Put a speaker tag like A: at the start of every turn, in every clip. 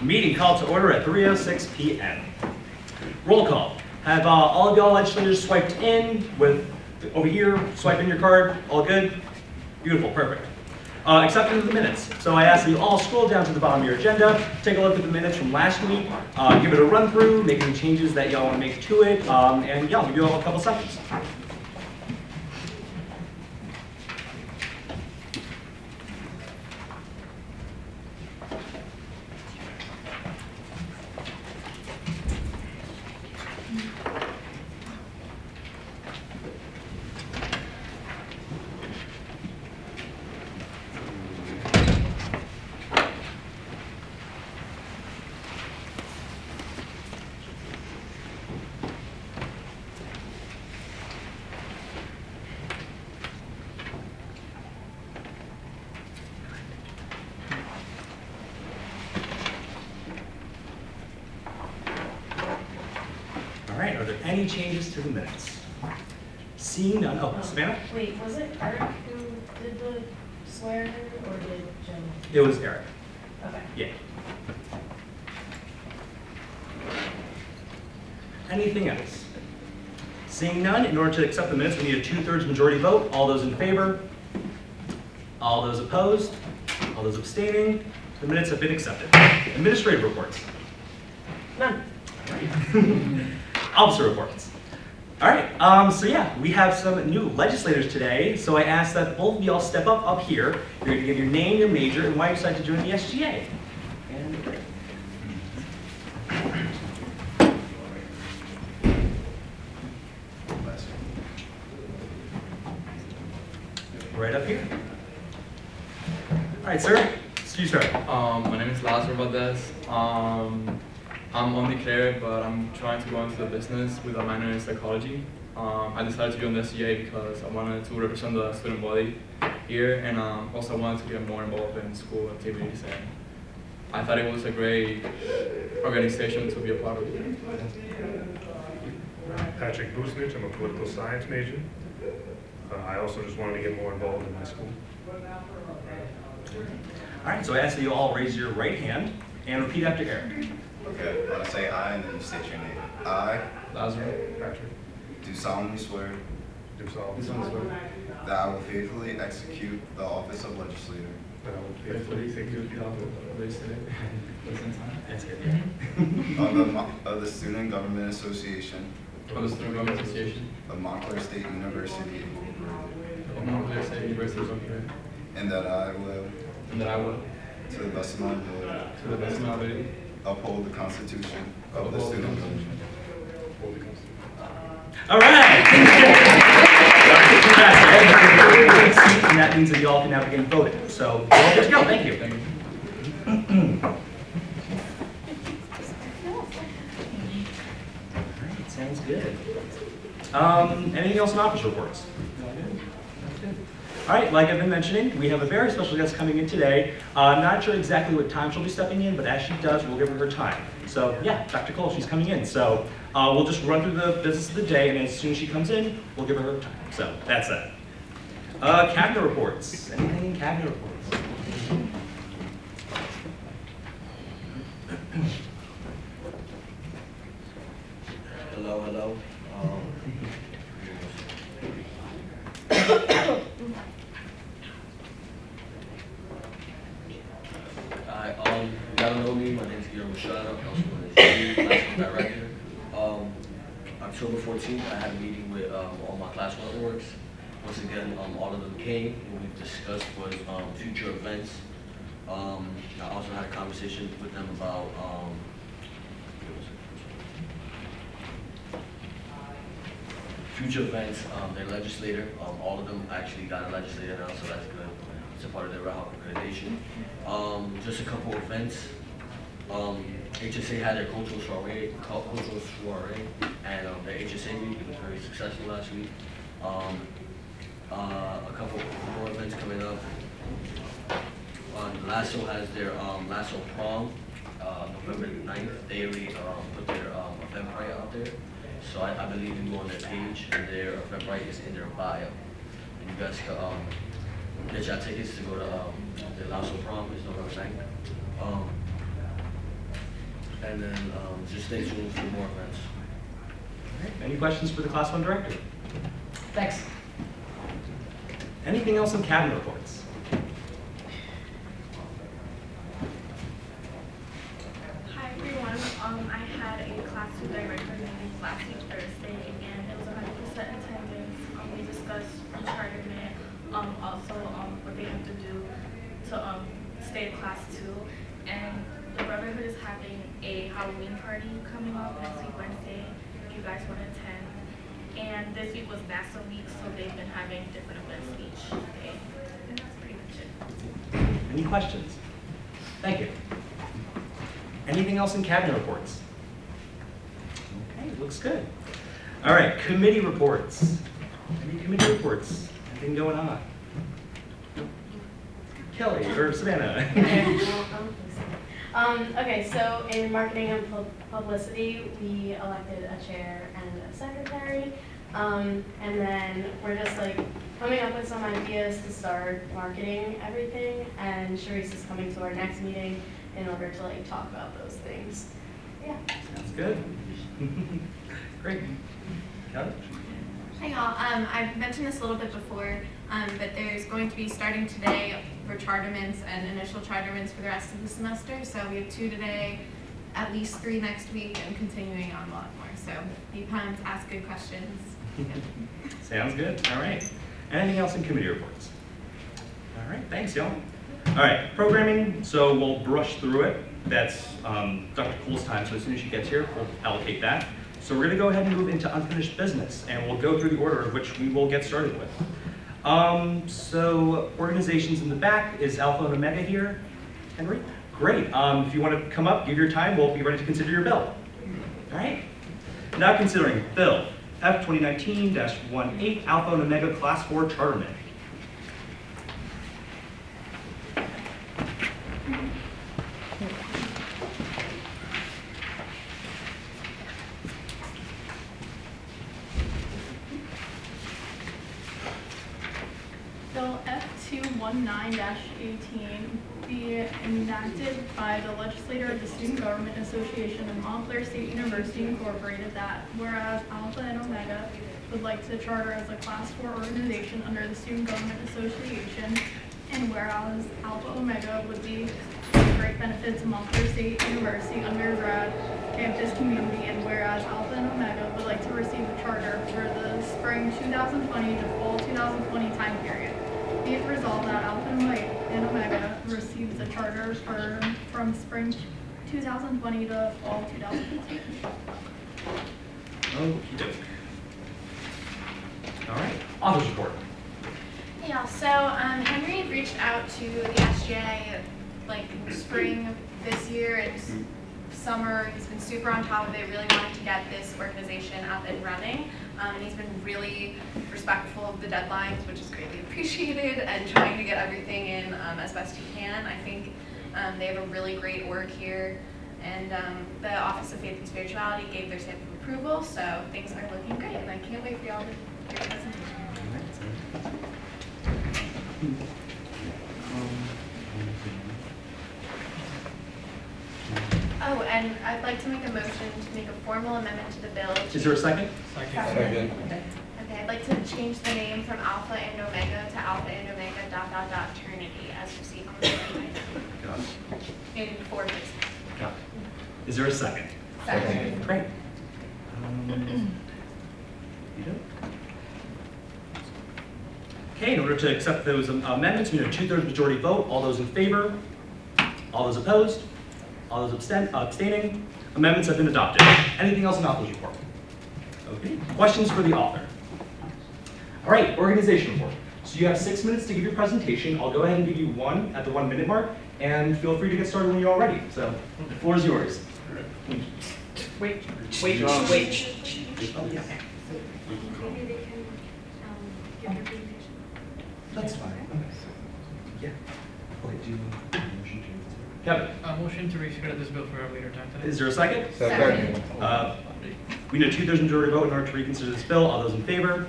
A: Meeting called to order at 3:06 p.m. Roll call. Have all of y'all legislators swiped in with, over here, swipe in your card, all good? Beautiful, perfect. Acceptance of the minutes. So I ask that you all scroll down to the bottom of your agenda, take a look at the minutes from last week, give it a run through, make any changes that y'all want to make to it, and yeah, I'll give you all a couple seconds. All right, are there any changes to the minutes? Seeing none, oh, Savannah?
B: Wait, was it Eric who did the swear or did Jim?
A: It was Eric,
B: Okay.
A: yeah. Anything else? Seeing none, in order to accept the minutes, we need a 2/3 majority vote. All those in favor? All those opposed? All those abstaining? The minutes have been accepted. Administrative reports.
B: None.
A: Officer reports. All right, so yeah, we have some new legislators today, so I ask that both of y'all step up here. You're going to give your name, your major, and why you decided to join the SGA. And right up here. All right, sir, you start.
C: My name is Lazar Valdez. I'm on Montclair, but I'm trying to go into the business with a minor in psychology. I decided to join the SGA because I wanted to represent the student body here, and also wanted to get more involved in school activities. And I thought it was a great organization to be a part of.
D: Patrick Busnich, I'm a political science major. I also just wanted to get more involved in my school.
A: All right, so I ask that you all raise your right hand and repeat after Eric.
E: Okay, I'm gonna say I and then you state your name. I
C: Lazar.
D: Patrick,
E: do solemnly swear
D: do solemnly swear
E: that I will faithfully execute the office of legislator
D: that I will faithfully execute the office
A: That's good.
E: of the Student Government Association
C: From the Student Government Association
E: of Montclair State University, Incorporated,
C: of Montclair State University, Montclair,
E: and that I will,
C: and that I will,
E: to the best of my ability,
C: to the best of my ability,
E: uphold the Constitution of the student government.
D: Hold the Constitution.
A: All right. And that means that you all can now begin voting. So you're all good to go. Thank you.
C: Thank you.
A: All right, sounds good. Anything else in office reports? All right, like I've been mentioning, we have a very special guest coming in today. I'm not sure exactly what time she'll be stepping in, but as she does, we'll give her time. So yeah, Dr. Cole, she's coming in. So we'll just run through the business of the day, and as soon as she comes in, we'll give her time. So that's it. Cabinet reports. Anything in cabinet reports?
F: Hello. Hi, you gotta know me. My name's Guillermo Shada. I'm also one of the classroom director. October 14th, I had a meeting with all my classroom networks. Once again, all of them came, and we discussed was future events. I also had a conversation with them about future events. Their legislator, all of them actually got a legislator now, so that's good. It's a part of their accreditation. Just a couple events. HSA had their cultural soiree, and the HSA week, it was very successful last week. A couple more events coming up. LASSO has their LASSO prom, November 9th. They already put their Eventbrite out there. So I believe you can go on their page, and their Eventbrite is in their bio. And you guys can get your tickets to go to the LASSO prom. It's November 9th. and then just stay tuned for more events.
A: All right, any questions for the Class 1 Director?
G: Thanks.
A: Anything else in cabinet reports?
B: Hi everyone, I had a class 2 director meeting last week Thursday and it was 100% attendance. We discussed re-charterment, also what they have to do to stay in class 2. And the Brotherhood is having a Halloween party coming up next week Wednesday if you guys want to attend. And this week was NASA week, so they've been having different events each day. And that's pretty much it.
A: Any questions? Thank you. Anything else in cabinet reports? Okay, looks good. All right, committee reports. Any committee reports? Anything going on? Kelly or Savannah?
H: Okay, so in marketing and publicity, we elected a chair and a secretary. And then we're just like coming up with some ideas to start marketing everything. And Sharice is coming to our next meeting in order to like talk about those things. Yeah.
A: Sounds good. Great. Kelly?
I: Hi y'all, I've mentioned this a little bit before, but there's going to be starting today re-charterments and initial charterments for the rest of the semester. So we have 2 today, at least 3 next week, and continuing on a lot more. So be pumped, ask good questions.
A: Sounds good. All right. Anything else in committee reports? All right, thanks y'all. All right, programming, so we'll brush through it. That's Dr. Coole's time, so as soon as she gets here, we'll allocate that. So we're gonna go ahead and move into unfinished business, and we'll go through the order of which we will get started with. So organizations in the back, is Alpha and Omega here? Henry? Great, if you wanna come up, give your time, we'll be ready to consider your bill. All right, now considering bill F 2019-18, Alpha and Omega Class 4 Charterment.
J: Bill F219-18 be enacted by the legislature of the Student Government Association of Montclair State University Incorporated that whereas Alpha and Omega would like to charter as a Class 4 organization under the Student Government Association, and whereas Alpha Omega would be a great benefit to Montclair State University undergrad campus community, and whereas Alpha and Omega would like to receive a charter for the spring 2020 to fall 2020 time period. Be it resolved that Alpha and Omega receives a charter from spring 2020 to fall 2019.
A: Okey doke. All right, author's report.
I: Yeah, so Henry reached out to the SGA like in spring this year and summer. He's been super on top of it, really wanting to get this organization up and running. And he's been really respectful of the deadlines, which is greatly appreciated, and trying to get everything in as best he can. I think they have a really great org here, and the Office of Faith and Spirituality gave their stamp of approval, so things are looking great, and I can't wait for y'all to hear the presentation. Oh, and I'd like to make a motion to make a formal amendment to the bill.
A: Is there a second?
I: Second. Okay, I'd like to change the name from Alpha and Omega to Alpha and Omega ... Trinity as you see on the screen.
A: Got it.
I: Maybe before this.
A: Got it. Is there a second?
I: Second.
A: Great. You do? Okay, in order to accept those amendments, we need a 2/3 majority vote. All those in favor? All those opposed? All those abstaining? Amendments have been adopted. Anything else in author's report? Okay, questions for the author? All right, organization report. So you have 6 minutes to give your presentation. I'll go ahead and give you one at the 1 minute mark, and feel free to get started when you're all ready. So the floor is yours.
G: Wait.
A: Oh, yeah.
B: Maybe they can give their presentation.
A: That's fine. Yeah. Okay, do you want a motion to? Kevin,
G: Motion to reschedule this bill for a later time today.
A: is there a second?
I: Second.
A: We need a 2/3 majority vote in order to reconsider this bill. All those in favor?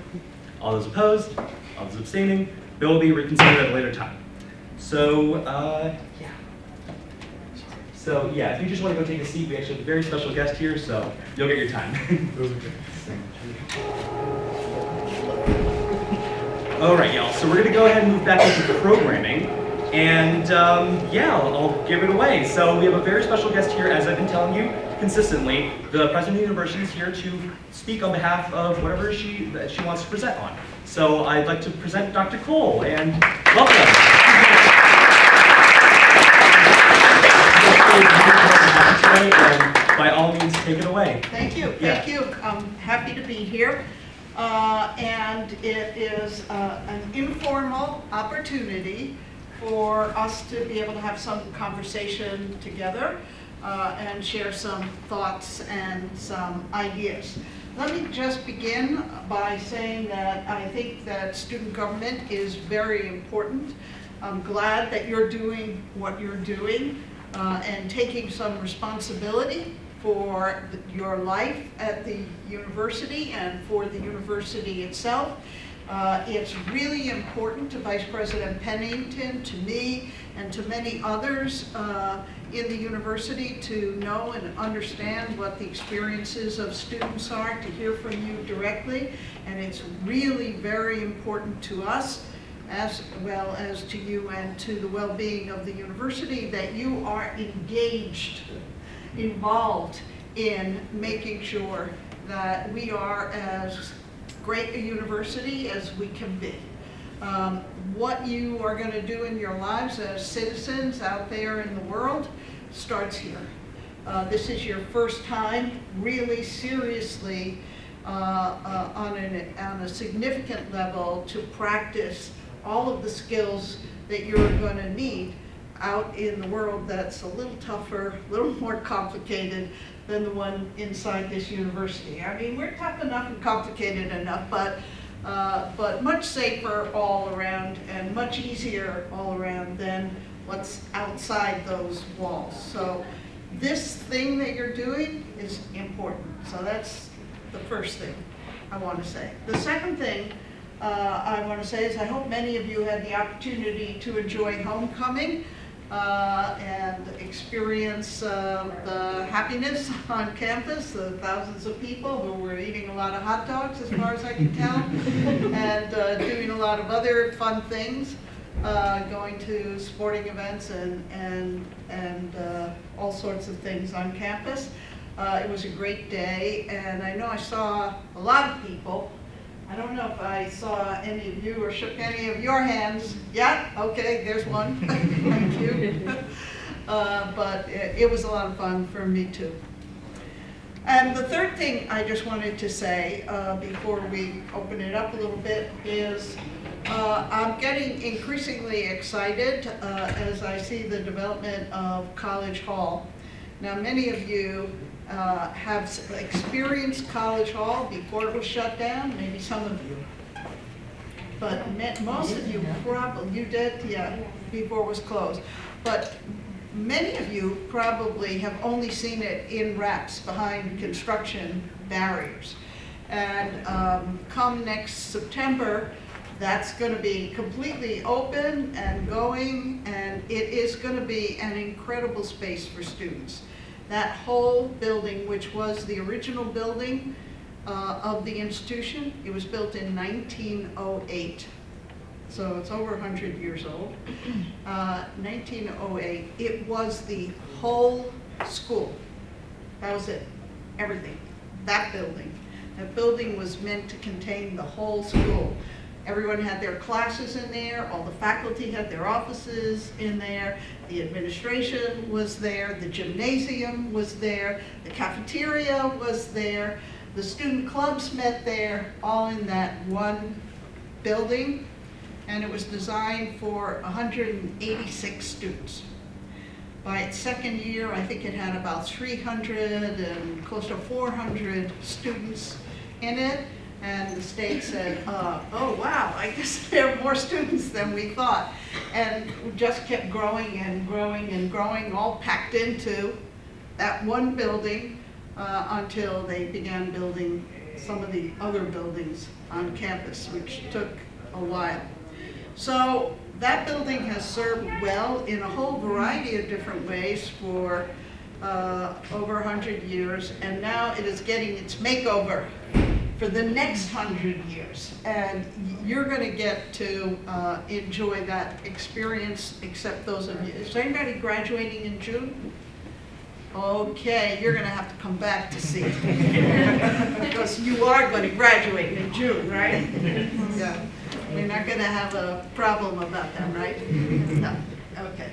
A: All those opposed? All those abstaining? Bill will be reconsidered at a later time. So, yeah. So yeah, if you just want to go take a seat, we actually have a very special guest here, so you'll get your time. All right, y'all, so we're gonna go ahead and move back into programming. And yeah, I'll give it away. So we have a very special guest here, as I've been telling you consistently. The president of the university is here to speak on behalf of whatever she wants to present on. So I'd like to present Dr. Cole, and welcome. And by all means, take it away.
K: Thank you, thank you. I'm happy to be here. And it is an informal opportunity for us to be able to have some conversation together and share some thoughts and some ideas. Let me just begin by saying that I think that student government is very important. I'm glad that you're doing what you're doing and taking some responsibility for your life at the university and for the university itself. It's really important to Vice President Pennington, to me, and to many others in the university to know and understand what the experiences of students are, to hear from you directly. And it's really very important to us, as well as to you and to the well-being of the university, that you are engaged, involved in making sure that we are as great a university as we can be. What you are going to do in your lives as citizens out there in the world starts here. This is your first time really seriously on a significant level to practice all of the skills that you're going to need out in the world that's a little tougher, a little more complicated than the one inside this university. I mean, we're tough enough and complicated enough, but much safer all around and much easier all around than what's outside those walls. So this thing that you're doing is important. So that's the first thing I want to say. The second thing I want to say is I hope many of you had the opportunity to enjoy homecoming and experience the happiness on campus, the thousands of people who were eating a lot of hot dogs, as far as I can tell, and doing a lot of other fun things, going to sporting events and all sorts of things on campus. It was a great day, and I know I saw a lot of people. I don't know if I saw any of you or shook any of your hands. Yeah, okay, there's one. Thank you. But it was a lot of fun for me too. And the third thing I just wanted to say before we open it up a little bit is I'm getting increasingly excited as I see the development of College Hall. Now, many of you have experienced College Hall before it was shut down, maybe some of you. But most of you probably, you did, yeah, before it was closed. But many of you probably have only seen it in wraps behind construction barriers. And come next September, that's going to be completely open and going, and it is going to be an incredible space for students. That whole building, which was the original building of the institution, it was built in 1908. So it's over 100 years old. 1908, it was the whole school. That was it, everything, that building. That building was meant to contain the whole school. Everyone had their classes in there, all the faculty had their offices in there, the administration was there, the gymnasium was there, the cafeteria was there, the student clubs met there, all in that one building, and it was designed for 186 students. By its second year, I think it had about 300 and close to 400 students in it. And the state said, oh wow, I guess there are more students than we thought. And we just kept growing and growing and growing, all packed into that one building until they began building some of the other buildings on campus, which took a while. So that building has served well in a whole variety of different ways for over 100 years, and now it is getting its makeover for the next 100 years. And you're going to get to enjoy that experience, except those of you. Is anybody graduating in June? Okay, you're going to have to come back to see it. Because you are going to graduate in June, right? Yeah. We're not going to have a problem about that, right? No. Okay.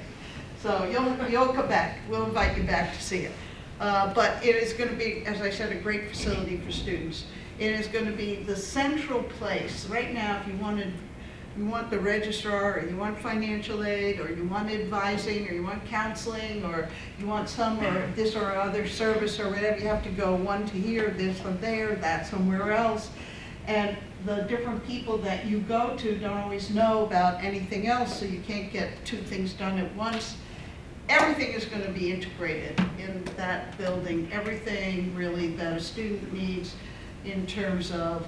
K: So you'll come back. We'll invite you back to see it. But it is going to be, as I said, a great facility for students. It is going to be the central place. Right now, if you want the registrar, or you want financial aid, or you want advising, or you want counseling, or you want some or this or other service or whatever, you have to go one to here, this or there, that somewhere else. And the different people that you go to don't always know about anything else, so you can't get two things done at once. Everything is going to be integrated in that building, everything really that a student needs in terms of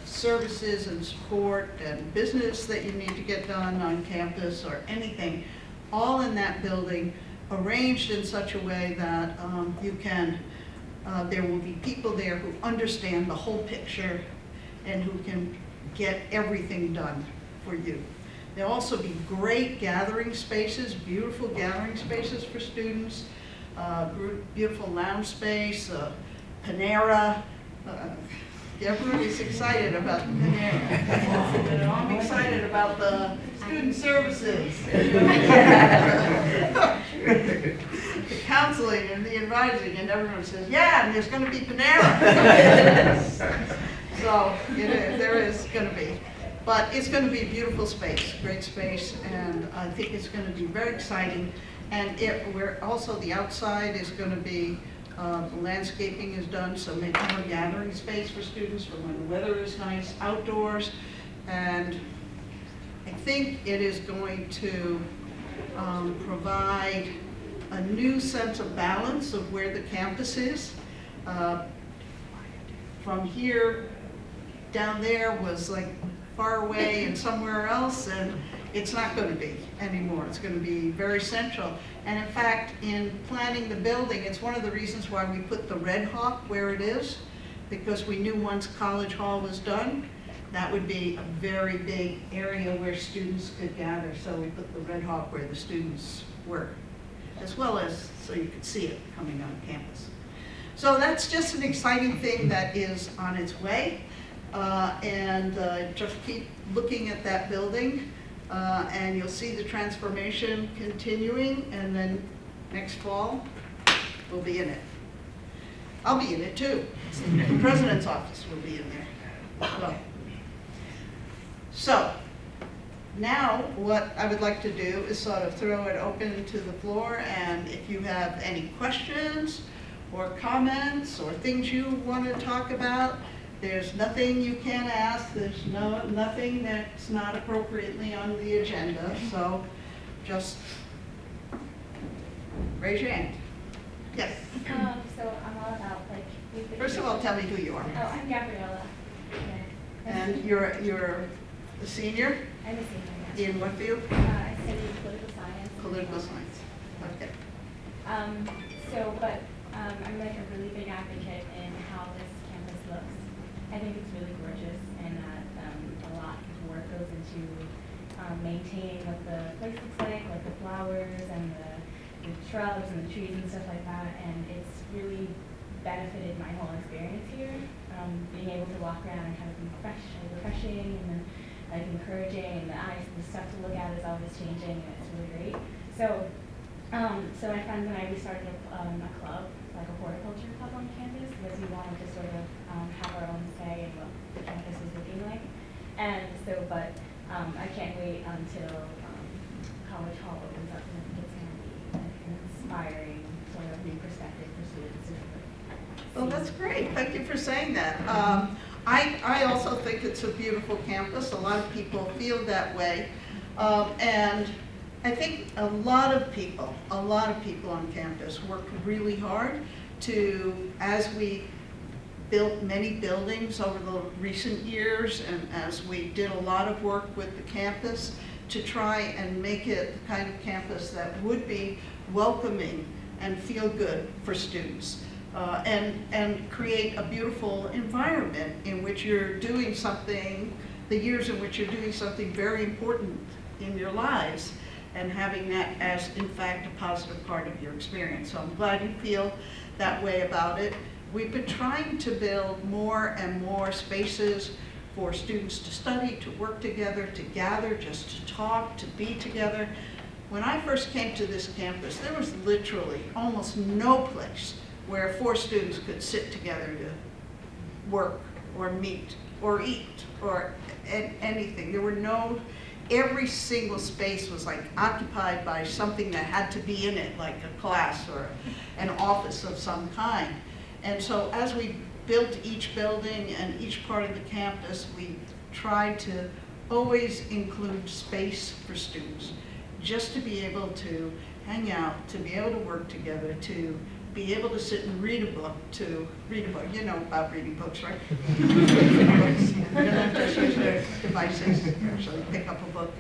K: services and support and business that you need to get done on campus or anything, all in that building, arranged in such a way that you can, there will be people there who understand the whole picture and who can get everything done for you. There'll also be great gathering spaces, beautiful gathering spaces for students, beautiful lounge space, Panera. Everyone is excited about the Panera. I'm excited about the student services. The counseling and the advising, and everyone says, yeah, and there's going to be Panera. So there is going to be. But it's going to be a beautiful space, great space, and I think it's going to be very exciting. And also the outside is going to be, the landscaping is done, so maybe more gathering space for students for when the weather is nice, outdoors. And I think it is going to provide a new sense of balance of where the campus is. From here, down there was like far away and somewhere else, and it's not going to be anymore. It's going to be very central. And in fact, in planning the building, it's one of the reasons why we put the Red Hawk where it is, because we knew once College Hall was done, that would be a very big area where students could gather. So we put the Red Hawk where the students were, as well as so you could see it coming on campus. So that's just an exciting thing that is on its way. Just keep looking at that building, and you'll see the transformation continuing, and then next fall, we'll be in it. I'll be in it too. The president's office will be in there. So, now what I would like to do is sort of throw it open to the floor, and if you have any questions or comments or things you want to talk about, there's nothing you can't ask. There's nothing that's not appropriately on the agenda. So just raise your hand. Yes.
L: So I'm all about
K: First of all, tell me who you are.
L: Oh, I'm Gabriella.
K: And you're a senior?
L: I'm a senior. Yes.
K: In what field?
L: I studied political science.
K: Political science. Okay.
L: I'm like a really big advocate in how this campus looks. I think it's really gorgeous, and that a lot of work goes into maintaining what the place looks like the flowers and the shrubs and the trees and stuff like that. And it's really benefited my whole experience here. Being able to walk around and kind of be refreshing, and then like encouraging, and the stuff to look at is always changing, and it's really great. So my friends and I, we started a club, like a horticulture club on campus, because we wanted to sort of have our own say in what the campus was looking like. And so, I can't wait until College Hall opens up, and I think it's going to be an inspiring sort of new perspective for students.
K: Well, that's great. Thank you for saying that. I also think it's a beautiful campus. A lot of people feel that way. And I think a lot of people on campus work really hard to, as we built many buildings over the recent years, and as we did a lot of work with the campus to try and make it the kind of campus that would be welcoming and feel good for students. And create a beautiful environment in which you're doing something, the years in which you're doing something very important in your lives, and having that as, in fact, a positive part of your experience. So I'm glad you feel that way about it. We've been trying to build more and more spaces for students to study, to work together, to gather, just to talk, to be together. When I first came to this campus, there was literally almost no place where 4 students could sit together to work or meet or eat or anything. There were no, every single space was like occupied by something that had to be in it, like a class or an office of some kind. And so as we built each building and each part of the campus, we tried to always include space for students, just to be able to hang out, to be able to work together, to be able to sit and read a book, you know about reading books, right? You don't have to just use their devices, actually pick up a book.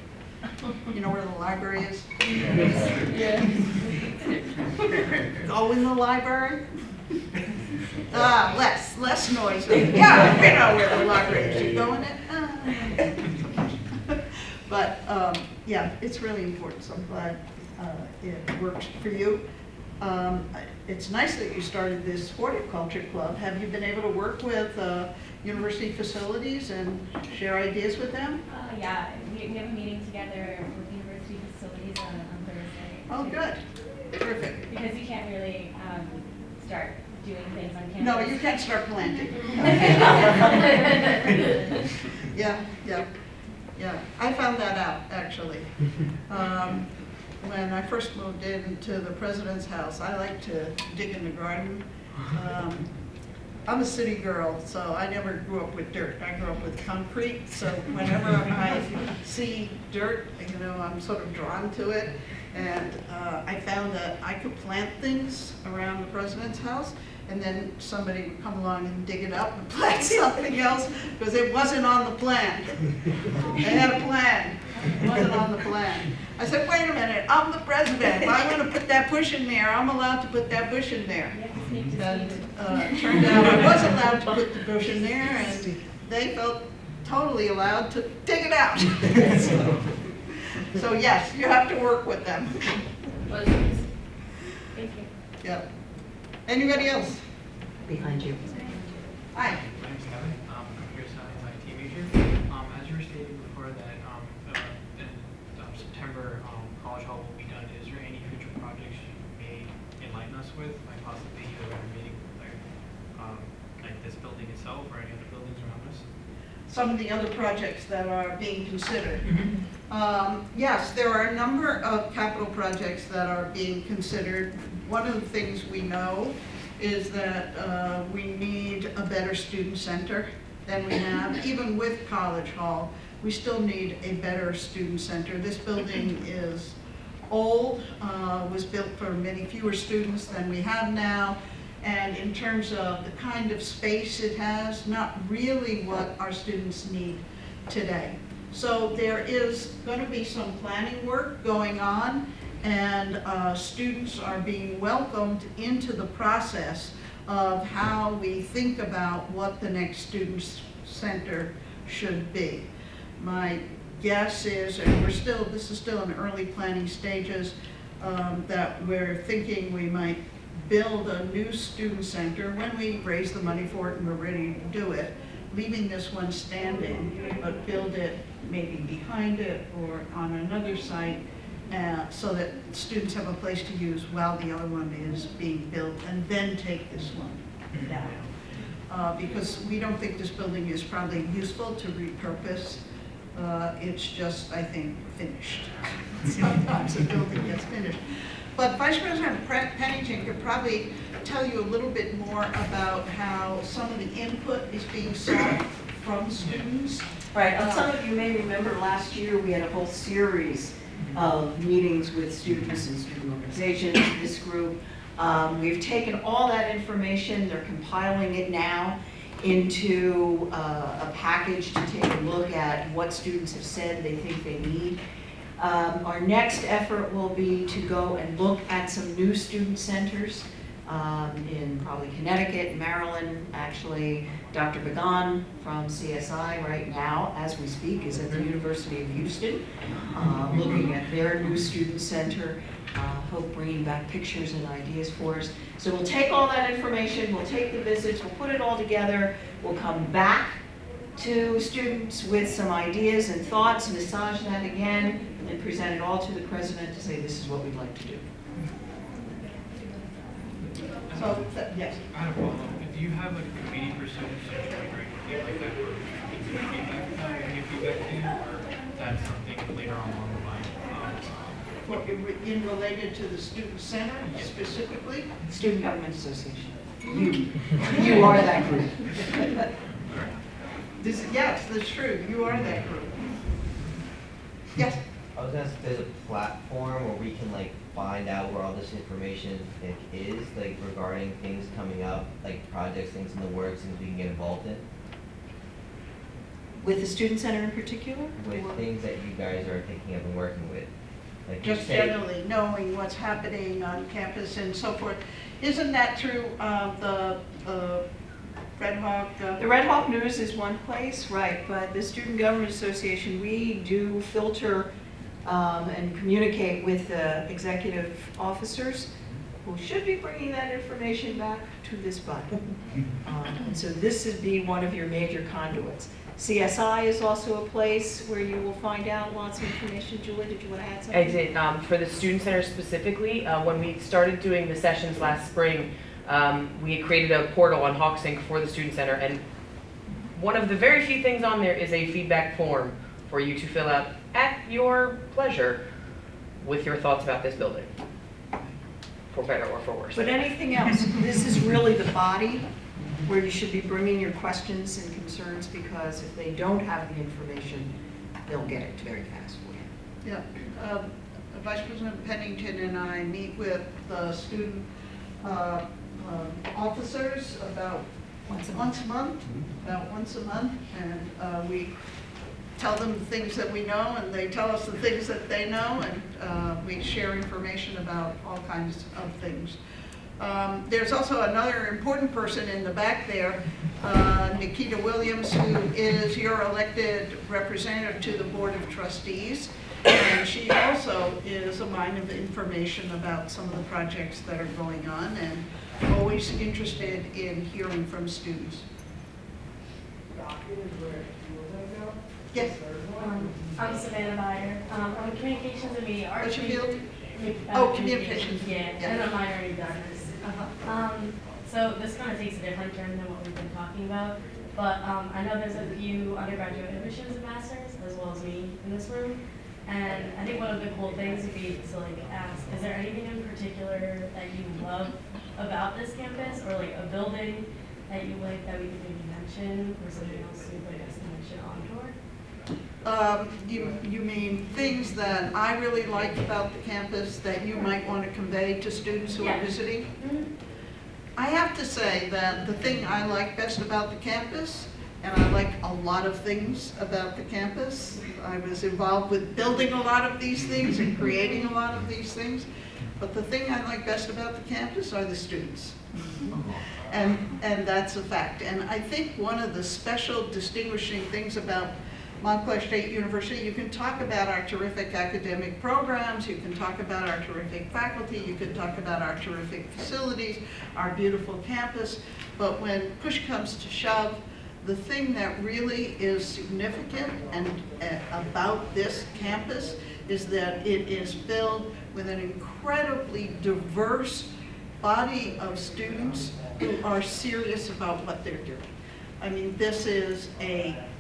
K: You know where the library is? Yeah. Go in the library? Less noise. Yeah, we know where the library is. You go in it? But yeah, it's really important, so I'm glad it works for you. It's nice that you started this horticulture club. Have you been able to work with university facilities and share ideas with them?
L: Yeah, we have a meeting together with university facilities on Thursday.
K: Oh, good. Terrific.
L: Because you can't really start doing things on campus.
K: No, you can't start planting. Yeah. I found that out, actually. When I first moved into the president's house, I like to dig in the garden. I'm a city girl, so I never grew up with dirt. I grew up with concrete, so whenever I see dirt, you know, I'm sort of drawn to it. And I found that I could plant things around the president's house, and then somebody would come along and dig it up and plant something else, because it wasn't on the plan. They had a plan. It wasn't on the plan. I said, wait a minute, I'm the president. If I want to put that bush in there, I'm allowed to put that bush in there. And it turned out I was allowed to put the bush in there, and they felt totally allowed to dig it out. So yes, you have to work with them.
L: Thank you.
K: Yeah. Anybody else?
M: Behind you.
K: Hi.
G: My name's Kevin. I'm here studying my IT major. As you were stating before that in September, College Hall will be done. Is there any future projects you may enlighten us with, like possibly either renovating like this building itself or any other buildings around us?
K: Some of the other projects that are being considered. Yes, there are a number of capital projects that are being considered. One of the things we know is that we need a better student center than we have. Even with College Hall, we still need a better student center. This building is old, was built for many fewer students than we have now, and in terms of the kind of space it has, not really what our students need today. So there is going to be some planning work going on, and students are being welcomed into the process of how we think about what the next student center should be. My guess is, and this is still in early planning stages, that we're thinking we might build a new student center when we raise the money for it and we're ready to do it, leaving this one standing, but build it maybe behind it or on another site, so that students have a place to use while the other one is being built, and then take this one down. Because we don't think this building is probably useful to repurpose. It's just, I think, finished. Sometimes a building gets finished. But Vice President Pennington could probably tell you a little bit more about how some of the input is being sought from students.
M: Right, and some of you may remember last year we had a whole series of meetings with students and student organizations, this group. We've taken all that information, they're compiling it now into a package to take a look at what students have said they think they need. Our next effort will be to go and look at some new student centers in probably Connecticut, Maryland. Actually, Dr. Began from CSI right now, as we speak, is at the University of Houston, looking at their new student center. Hope bringing back pictures and ideas for us. So we'll take all that information, we'll take the visits, we'll put it all together, we'll come back to students with some ideas and thoughts, massage that again, and present it all to the president to say this is what we'd like to do.
K: So, yes.
G: I have a follow-up. Do you have like a committee for students that join or anything like that where you can give feedback to, or that's something later on along the line?
K: In related to the student center specifically?
M: Student Government Association. You are that group.
K: Yes, that's true. You are that group. Yes?
N: I was gonna ask if there's a platform where we can like find out where all this information like is, like regarding things coming up, like projects, things in the works, things we can get involved in,
M: With the student center in particular?
N: with things that you guys are thinking of and working with. Like
K: Just
N: say-
K: generally knowing what's happening on campus and so forth. Isn't that through the Red Hawk?
M: The Red Hawk News is one place, right, but the Student Government Association, we do filter and communicate with the executive officers who should be bringing that information back to this body. And so this would be one of your major conduits. CSI is also a place where you will find out lots of information. Julie, did you want to add something?
O: I did. For the Student Center specifically, when we started doing the sessions last spring, we had created a portal on HawkSync for the Student Center, and one of the very few things on there is a feedback form for you to fill out at your pleasure with your thoughts about this building, for better or for worse.
M: But anything else, this is really the body where you should be bringing your questions and concerns, because if they don't have the information, they'll get it very fast for you.
K: Yeah. Vice President Pennington and I meet with the student officers about once a month, and we tell them the things that we know, and they tell us the things that they know, and we share information about all kinds of things. There's also another important person in the back there, Nikita Williams, who is your elected representative to the Board of Trustees. And she also is a mine of information about some of the projects that are going on, and always interested in hearing from students. Yes?
H: I'm Savannah Byer. I'm communications and media arts.
K: What's your field? Communications.
H: Yeah, and a minor in governance. So this kind of takes a different turn than what we've been talking about, but I know there's a few undergraduate admissions ambassadors, as well as me in this room, and I think one of the cool things would be to like ask, is there anything in particular that you love about this campus, or like a building that you like that we could maybe mention, or something else you'd like us to mention on tour?
K: You mean things that I really like about the campus that you might want to convey to students who are visiting?
H: Mm-hmm.
K: I have to say that the thing I like best about the campus, and I like a lot of things about the campus, I was involved with building a lot of these things and creating a lot of these things, but the thing I like best about the campus are the students. And that's a fact. And I think one of the special distinguishing things about Montclair State University, you can talk about our terrific academic programs, you can talk about our terrific faculty, you can talk about our terrific facilities, our beautiful campus, but when push comes to shove, the thing that really is significant and about this campus is that it is filled with an incredibly diverse body of students who are serious about what they're doing. I mean, this is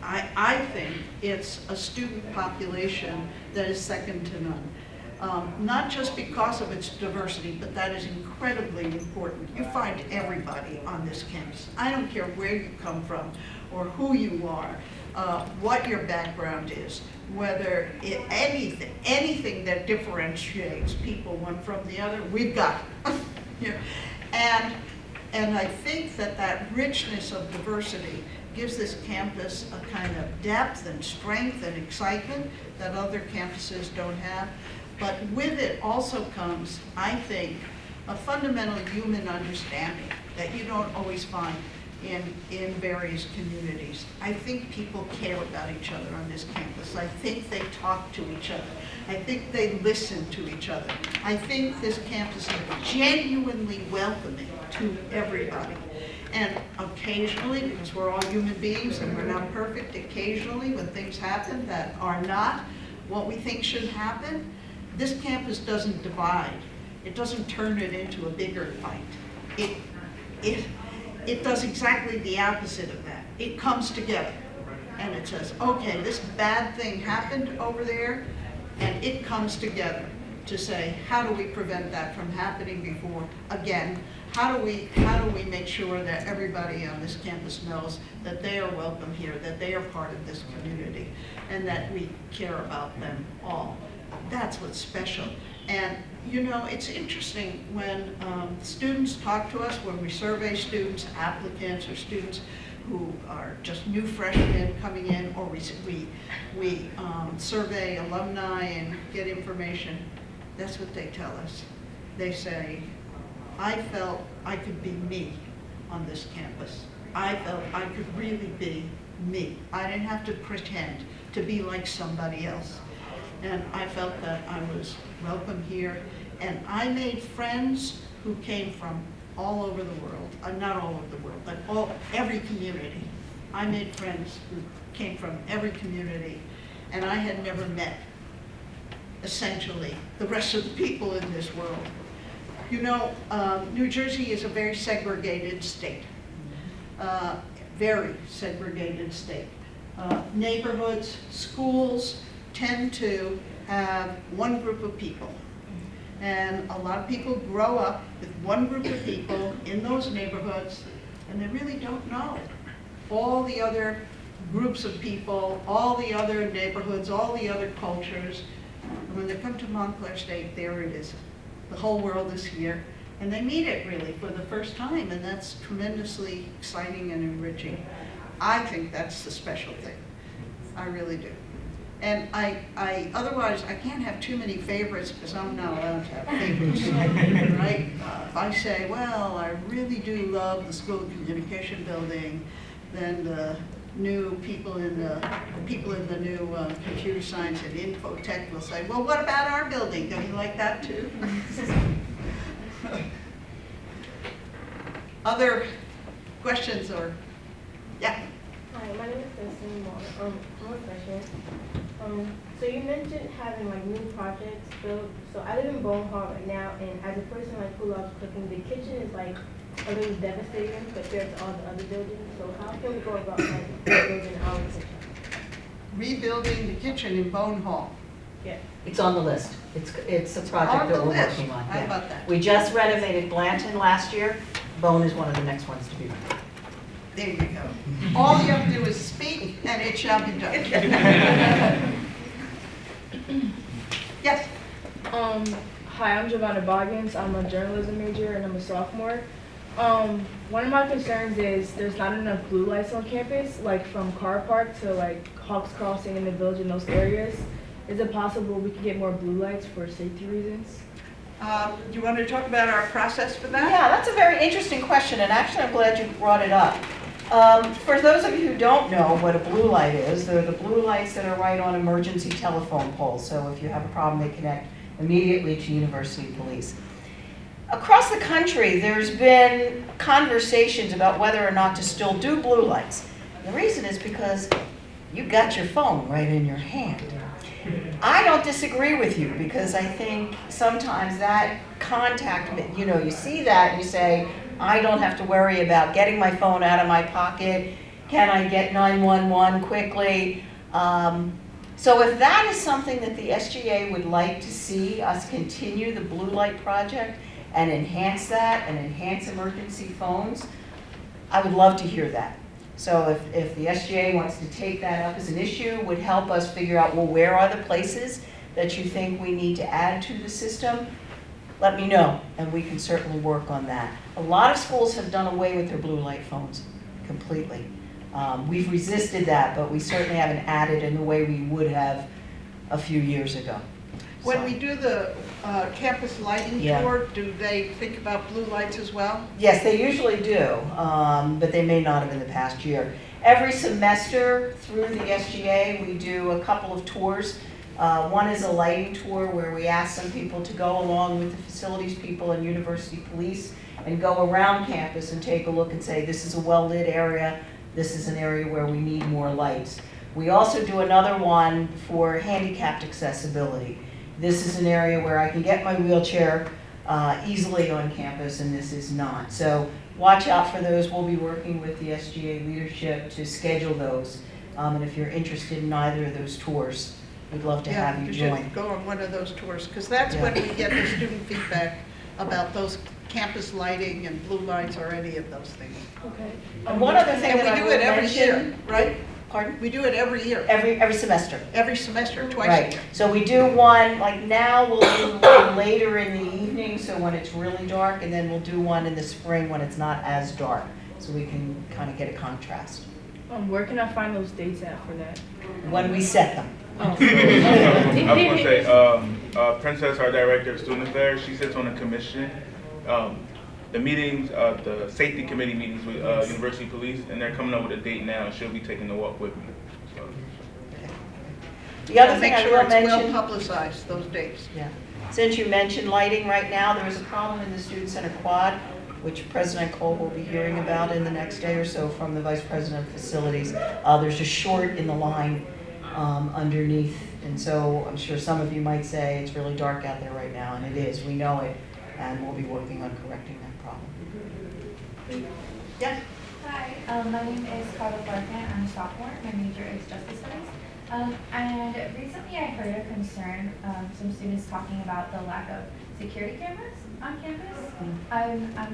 K: I think it's a student population that is second to none. Not just because of its diversity, but that is incredibly important. You find everybody on this campus. I don't care where you come from or who you are, what your background is, whether anything that differentiates people one from the other, we've got it. And I think that richness of diversity gives this campus a kind of depth and strength and excitement that other campuses don't have. But with it also comes, I think, a fundamental human understanding that you don't always find in various communities. I think people care about each other on this campus. I think they talk to each other. I think they listen to each other. I think this campus is genuinely welcoming to everybody. And occasionally, because we're all human beings and we're not perfect, occasionally when things happen that are not what we think should happen, this campus doesn't divide. It doesn't turn it into a bigger fight. It does exactly the opposite of that. It comes together and it says, okay, this bad thing happened over there, and it comes together to say, how do we prevent that from happening before again? How do we make sure that everybody on this campus knows that they are welcome here, that they are part of this community, and that we care about them all? That's what's special. And you know, it's interesting when students talk to us, when we survey students, applicants, or students who are just new freshmen coming in, or we survey alumni and get information. That's what they tell us. They say, I felt I could be me on this campus. I felt I could really be me. I didn't have to pretend to be like somebody else. And I felt that I was welcome here. And I made friends who came from all over the world. Not all over the world, but every community. I made friends who came from every community. And I had never met, essentially, the rest of the people in this world. You know, New Jersey is a very segregated state. Very segregated state. Neighborhoods, schools tend to have one group of people. And a lot of people grow up with one group of people in those neighborhoods, and they really don't know all the other groups of people, all the other neighborhoods, all the other cultures. And when they come to Montclair State, there it is. The whole world is here, and they meet it really for the first time, and that's tremendously exciting and enriching. I think that's the special thing. I really do. And otherwise, I can't have too many favorites because I'm not allowed to have favorites, right? If I say, well, I really do love the School of Communication building, then the new people in the new computer science and infotech will say, well, what about our building? Don't you like that too? Other questions or, yeah?
P: Hi, my name is Destiny Moore. I'm a freshman. So you mentioned having like new projects built. So I live in Bone Hall right now, and as a person like who loves cooking, the kitchen is like a little devastating compared to all the other buildings. So how can we go about like rebuilding our kitchen?
K: Rebuilding the kitchen in Bone Hall.
P: Yeah.
M: It's on the list. It's a project that we're working on.
K: How about that?
M: We just renovated Blanton last year. Bone is one of the next ones to be removed.
K: There you go. All you have to do is speak, and it shall be done. Yes.
Q: Hi, I'm Giovanna Boggins. I'm a journalism major, and I'm a sophomore. One of my concerns is there's not enough blue lights on campus, like from Car Park to like Hawks Crossing in the Village in those areas. Is it possible we can get more blue lights for safety reasons?
K: Do you want to talk about our process for that?
M: Yeah, that's a very interesting question, and actually I'm glad you brought it up. For those of you who don't know what a blue light is, they're the blue lights that are right on emergency telephone poles. So if you have a problem, they connect immediately to University Police. Across the country, there's been conversations about whether or not to still do blue lights. The reason is because you got your phone right in your hand. I don't disagree with you because I think sometimes that contact, you know, you see that and you say, I don't have to worry about getting my phone out of my pocket. Can I get 911 quickly? So if that is something that the SGA would like to see us continue the blue light project and enhance that and enhance emergency phones, I would love to hear that. So if the SGA wants to take that up as an issue, would help us figure out, well, where are the places that you think we need to add to the system, let me know, and we can certainly work on that. A lot of schools have done away with their blue light phones completely. We've resisted that, but we certainly haven't added in the way we would have a few years ago.
K: When
M: So-
K: we do the campus lighting
M: Yeah.
K: tour, do they think about blue lights as well?
M: Yes, they usually do, but they may not have in the past year. Every semester through the SGA, we do a couple of tours. One is a lighting tour where we ask some people to go along with the facilities people and university police and go around campus and take a look and say, this is a well-lit area, this is an area where we need more lights. We also do another one for handicapped accessibility. This is an area where I can get my wheelchair easily on campus, and this is not. So watch out for those. We'll be working with the SGA leadership to schedule those. And if you're interested in either of those tours, we'd love to have you join.
K: should go on one of those tours, because that's when we get the student feedback about those campus lighting and blue lights or any of those things.
P: Okay.
M: And one other thing
K: And
M: that I
K: we do
M: will
K: it every year,
M: mention,
K: right?
M: pardon?
K: We do it every year,
M: Every semester.
K: every semester, twice a
M: Right,
K: year.
M: so we do one, like now we'll do one later in the evening, so when it's really dark, and then we'll do one in the spring when it's not as dark, so we can kind of get a contrast.
Q: Where can I find those dates at for that?
M: When we set them.
Q: Oh.
R: I was going to say, Princess, our director of student affairs, she sits on a commission. The meetings, the safety committee meetings with university police, and they're coming up with a date now, and she'll be taking the walk with me. So.
M: The other
K: So
M: thing
K: make
M: I
K: sure
M: will
K: it's well
M: mention,
K: publicized, those dates.
M: yeah, since you mentioned lighting right now, there is a problem in the Student Center quad, which President Cole will be hearing about in the next day or so from the Vice President of Facilities. There's a short in the line underneath, and so I'm sure some of you might say it's really dark out there right now, and it is, we know it, and we'll be working on correcting that problem. Yes?
S: Hi, my name is Carla Barkan. I'm a sophomore. My major is Justice Studies. And recently I heard a concern, some students talking about the lack of security cameras on campus. I'm not